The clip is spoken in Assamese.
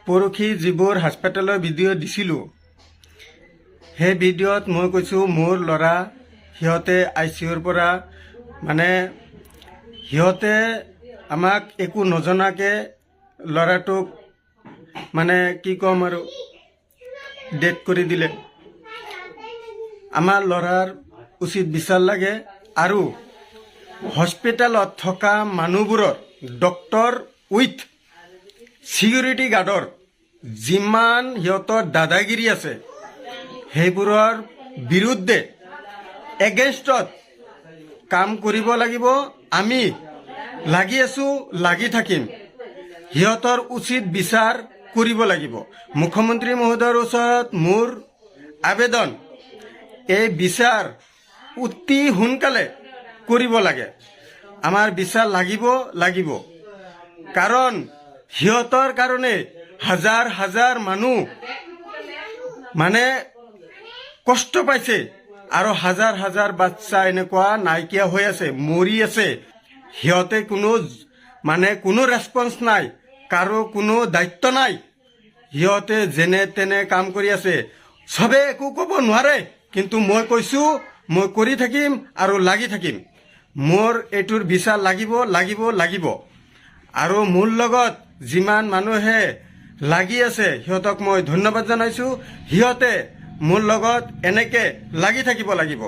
পৰহি যিবোৰ হাস্পতালৰ ভিডিঅ' দিছিলোঁ সেই ভিডিঅ'ত মই কৈছোঁ মোৰ ল'ৰা সিহঁতে ICUৰ পৰা মানে সিহঁতে আমাক একো নজনাকৈ ল'ৰাটোক মানে কি ক'ম আৰু ডেথ কৰি দিলে। আমাৰ ল'ৰাৰ উচিত বিচাৰ লাগে আৰু হস্পিটেলত থকা মানুহবোৰৰ ডক্টৰ উইথ ছিকিউৰিটি গাৰ্ডৰ যিমান সিহঁতৰ দাদাগিৰি আছে সেইবোৰৰ বিৰুদ্ধে এগেইনষ্টত কাম কৰিব লাগিব। আমি লাগি আছোঁ, লাগি থাকিম। সিহঁতৰ উচিত বিচাৰ কৰিব লাগিব। মুখ্যমন্ত্ৰী মহোদয়ৰ ওচৰত মোৰ আবেদন, এই বিচাৰ অতি সোনকালে কৰিব লাগে। আমাৰ বিচাৰ লাগিব কাৰণ সিহঁতৰ কাৰণে হাজাৰ হাজাৰ মানুহ মানে কষ্ট পাইছে আৰু হাজাৰ হাজাৰ বাচ্চা এনেকুৱা নাইকিয়া হৈ আছে, মৰি আছে। সিহঁতে কোনো ৰেছপন্স নাই, কাৰো কোনো দায়িত্ব নাই। সিহঁতে যেনে তেনে কাম কৰি আছে, চবে একো ক'ব নোৱাৰে। কিন্তু মই কৈছোঁ মই কৰি থাকিম আৰু লাগি থাকিম। মোৰ এইটোৰ বিচাৰ লাগিব আৰু মোৰ লগত যিমান মানুহে লাগি আছে সিহঁতক মই ধন্যবাদ জনাইছোঁ। সিহঁতে মোৰ লগত এনেকৈ লাগি থাকিব লাগিব।